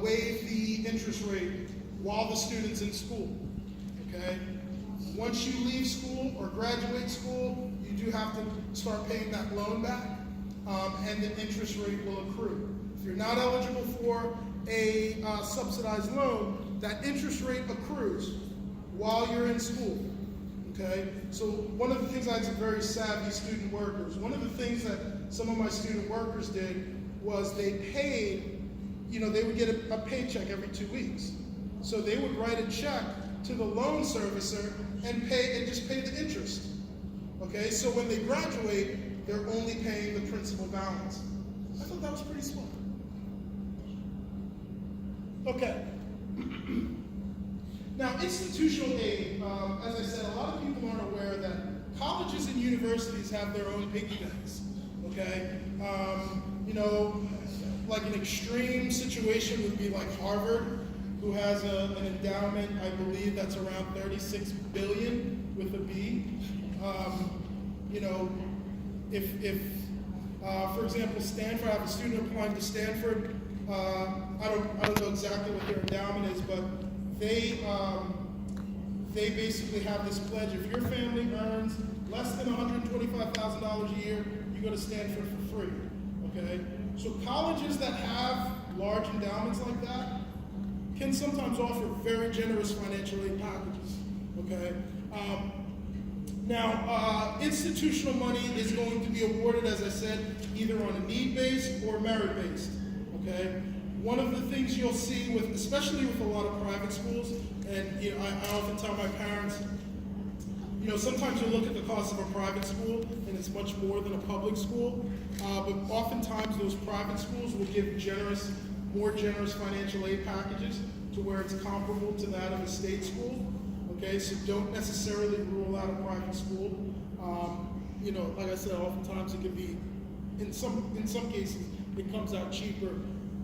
waive the interest rate while the student's in school, okay? Once you leave school or graduate school, you do have to start paying that loan back, and the interest rate will accrue. If you're not eligible for a subsidized loan, that interest rate accrues while you're in school, okay? So one of the things, I had some very savvy student workers. One of the things that some of my student workers did was they paid, they would get a paycheck every 2 weeks. So they would write a check to the loan servicer and just pay the interest. Okay, so when they graduate, they're only paying the principal balance. I thought that was pretty smart. Okay. Now, institutional aid, as I said, a lot of people aren't aware that colleges and universities have their own piggy banks. Okay, like an extreme situation would be like Harvard, who has an endowment, I believe that's around 36 billion with a B. For example, Stanford, I have a student applying to Stanford. I don't know exactly what their endowment is, but they basically have this pledge: if your family earns less than $125,000 a year, you go to Stanford for free. Okay, so colleges that have large endowments like that can sometimes offer very generous financial aid packages, okay? Now, institutional money is going to be awarded, as I said, either on a need-based or merit-based, okay? One of the things you'll see, especially with a lot of private schools, and I often tell my parents, sometimes you look at the cost of a private school and it's much more than a public school, but oftentimes those private schools will give more generous financial aid packages to where it's comparable to that of a state school. Okay, so don't necessarily rule out a private school. Like I said, oftentimes it can be, in some cases, it comes out cheaper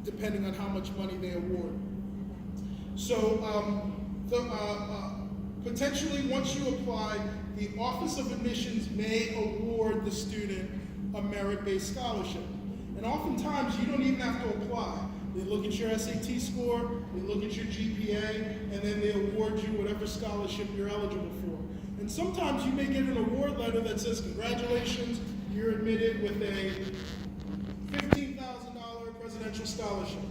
depending on how much money they award. So potentially, once you apply, the Office of Admissions may award the student a merit-based scholarship. And oftentimes, you don't even have to apply. They look at your SAT score, they look at your GPA, and then they award you whatever scholarship you're eligible for. And sometimes you may get an award letter that says, congratulations, you're admitted with a $15,000 presidential scholarship,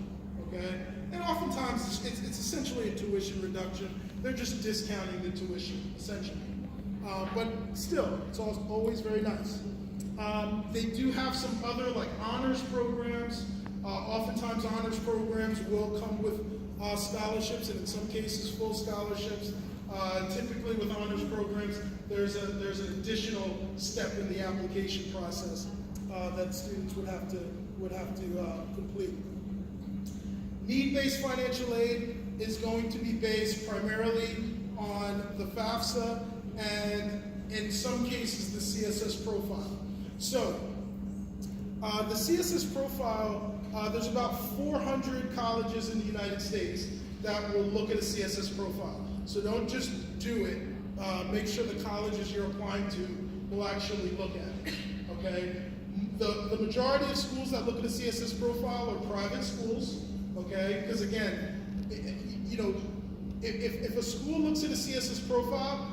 okay? And oftentimes, it's essentially a tuition reduction. They're just discounting the tuition, essentially. But still, it's always very nice. They do have some other, like, honors programs. Oftentimes, honors programs will come with scholarships, and in some cases, full scholarships. Typically, with honors programs, there's an additional step in the application process that students would have to complete. Need-based financial aid is going to be based primarily on the FAFSA and, in some cases, the CSS profile. So, the CSS profile, there's about 400 colleges in the United States that will look at a CSS profile. So don't just do it. Make sure the colleges you're applying to will actually look at it, okay? The majority of schools that look at a CSS profile are private schools, okay? Because again, if a school looks at a CSS profile,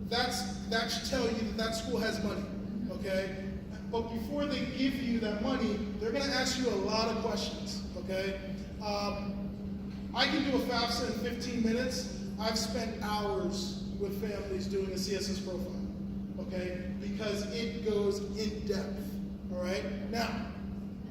that should tell you that school has money, okay? But before they give you that money, they're going to ask you a lot of questions, okay? I can do a FAFSA in 15 minutes. I've spent hours with families doing a CSS profile, okay? Because it goes in depth, all right? Now,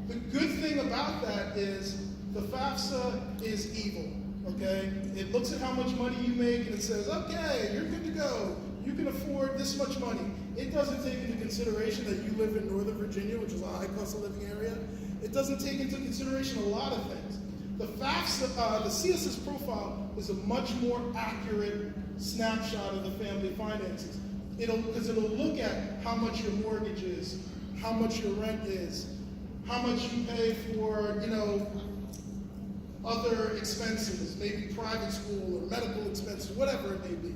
the good thing about that is the FAFSA is evil, okay? It looks at how much money you make and it says, okay, you're good to go. You can afford this much money. It doesn't take into consideration that you live in Northern Virginia, which is a high cost of living area. It doesn't take into consideration a lot of things. The FAFSA, the CSS profile is a much more accurate snapshot of the family finances. Because it'll look at how much your mortgage is, how much your rent is, how much you pay for, other expenses, maybe private school or medical expenses, whatever it may be.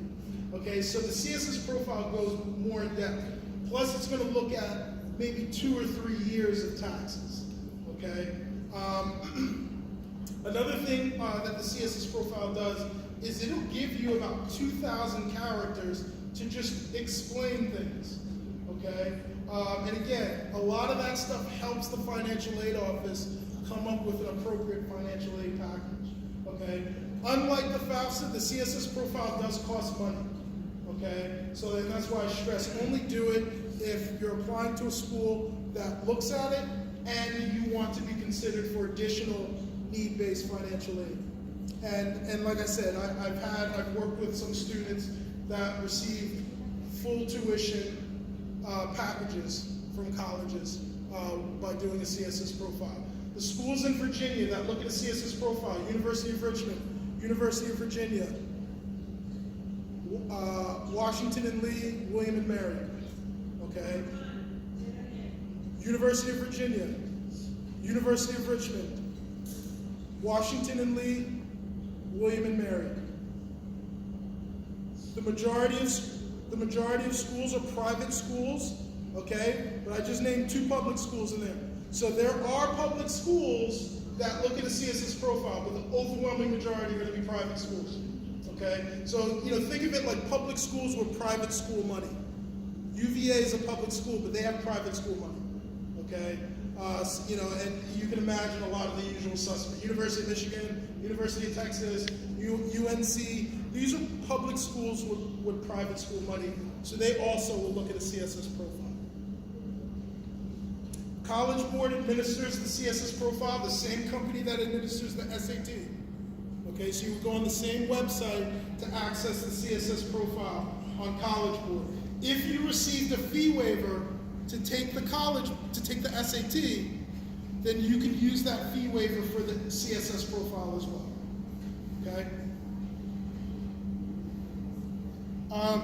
Okay, so the CSS profile goes more in depth. Plus, it's going to look at maybe 2 or 3 years of taxes. Okay. Another thing that the CSS profile does is it'll give you about 2,000 characters to just explain things, okay? And again, a lot of that stuff helps the financial aid office come up with an appropriate financial aid package, okay? Unlike the FAFSA, the CSS profile does cost money, okay? So that's why I stress, only do it if you're applying to a school that looks at it and you want to be considered for additional need-based financial aid. And like I said, I've worked with some students that received full tuition packages from colleges by doing a CSS profile. The schools in Virginia that look at a CSS profile: University of Richmond, University of Virginia, Washington and Lee, William and Mary, okay? University of Virginia, University of Richmond, Washington and Lee, William and Mary. The majority of schools are private schools, okay? But I just named 2 public schools in there. So there are public schools that look at a CSS profile, but the overwhelming majority are going to be private schools, okay? So, think of it like public schools with private school money. UVA is a public school, but they have private school money, okay? And you can imagine a lot of the usual suspects. University of Michigan, University of Texas, UNC, these are public schools with private school money, so they also will look at a CSS profile. College Board administers the CSS profile, the same company that administers the SAT. Okay, so you would go on the same website to access the CSS profile on College Board. If you received a fee waiver to take the SAT, then you can use that fee waiver for the CSS profile as well. Okay? All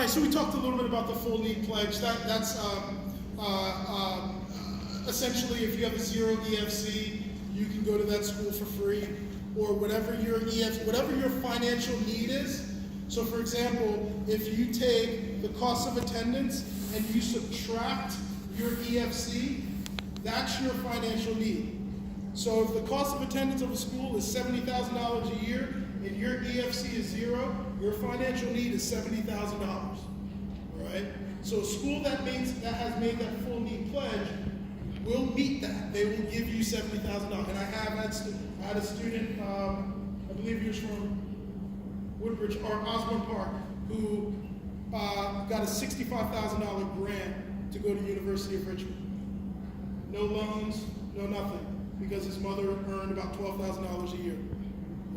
right, so we talked a little bit about the full need pledge. That's essentially, if you have a 0 EFC, you can go to that school for free, or whatever your financial need is. So for example, if you take the cost of attendance and you subtract your EFC, that's your financial need. So if the cost of attendance of a school is $70,000 a year and your EFC is 0, your financial need is $70,000. All right? So a school that has made that full need pledge will meet that. They will give you $70,000. And I had a student, I believe he was from Woodbridge or Osborne Park, who got a $65,000 grant to go to University of Richmond. No loans, no nothing, because his mother earned about $12,000 a year.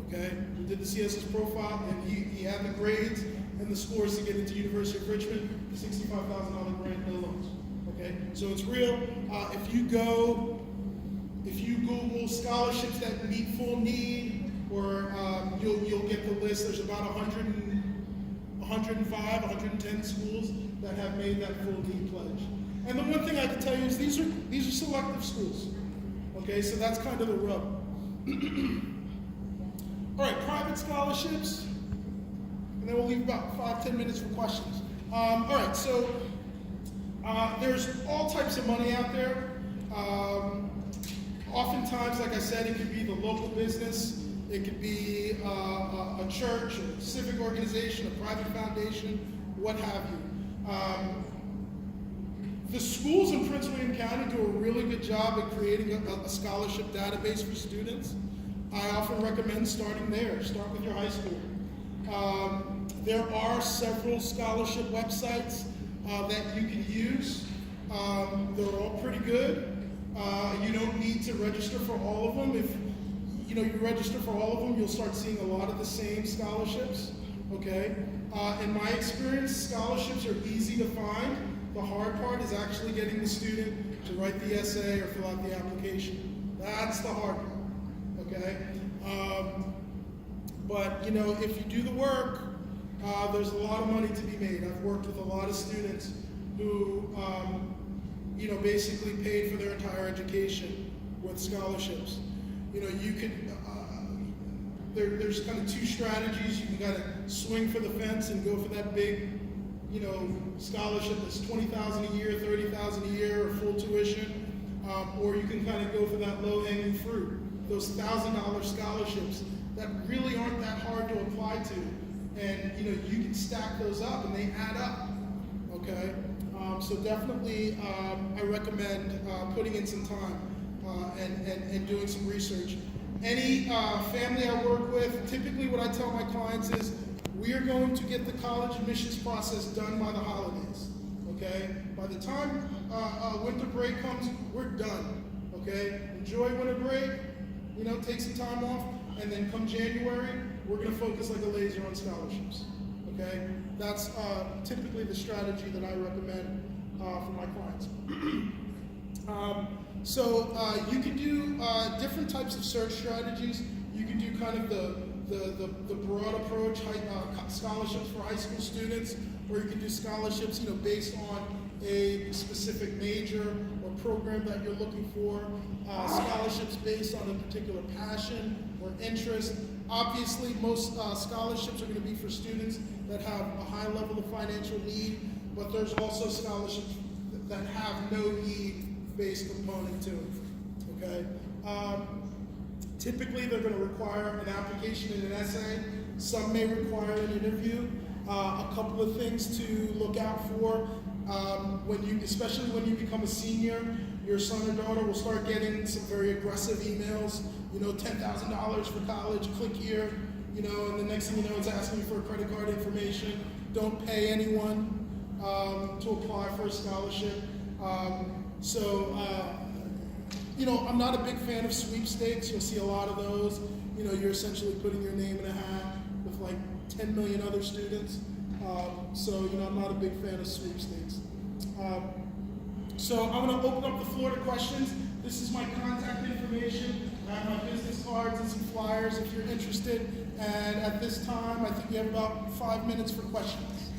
Okay, we did the CSS profile, and he had the grades and the scores to get into University of Richmond. $65,000 grant, no loans. Okay, so it's real. If you Google scholarships that meet full need, or you'll get the list. There's about 105, 110 schools that have made that full need pledge. And the one thing I can tell you is these are selective schools. Okay, so that's kind of the rub. All right, private scholarships, and then we'll leave about 5-10 minutes for questions. All right, so there's all types of money out there. Oftentimes, like I said, it could be the local business, it could be a church, a civic organization, a private foundation, what have you. The schools in Prince William County do a really good job at creating a scholarship database for students. I often recommend starting there. Start with your high school. There are several scholarship websites that you can use. They're all pretty good. You don't need to register for all of them. If you register for all of them, you'll start seeing a lot of the same scholarships. Okay. In my experience, scholarships are easy to find. The hard part is actually getting the student to write the essay or fill out the application. That's the hard part, okay? But if you do the work, there's a lot of money to be made. I've worked with a lot of students who, basically paid for their entire education with scholarships. You could, there's kind of 2 strategies. You can kind of swing for the fence and go for that big, scholarship that's $20,000 a year, $30,000 a year, or full tuition. Or you can kind of go for that low-hanging fruit, those $1,000 scholarships that really aren't that hard to apply to. And you can stack those up and they add up, okay? So definitely I recommend putting in some time and doing some research. Any family I work with, typically what I tell my clients is, we are going to get the college admissions process done by the holidays, okay? By the time winter break comes, we're done, okay? Enjoy winter break, take some time off, and then come January, we're gonna focus like a laser on scholarships, okay? That's typically the strategy that I recommend for my clients. So you can do different types of search strategies. You can do kind of the broad approach, scholarships for high school students, or you can do scholarships, based on a specific major or program that you're looking for, scholarships based on a particular passion or interest. Obviously, most scholarships are going to be for students that have a high level of financial need, but there's also scholarships that have no need-based component to it, okay? Typically, they're going to require an application and an essay. Some may require an interview. A couple of things to look out for especially when you become a senior, your son or daughter will start getting some very aggressive emails. $10,000 for college. Click here. And the next thing you know, it's asking you for credit card information. Don't pay anyone to apply for a scholarship. I'm not a big fan of sweepstakes. You'll see a lot of those. You're essentially putting your name in a hat with like 10 million other students. I'm not a big fan of sweepstakes. So I'm going to open up the floor to questions. This is my contact information. I have my business cards and some flyers if you're interested. And at this time, I think we have about 5 minutes for questions.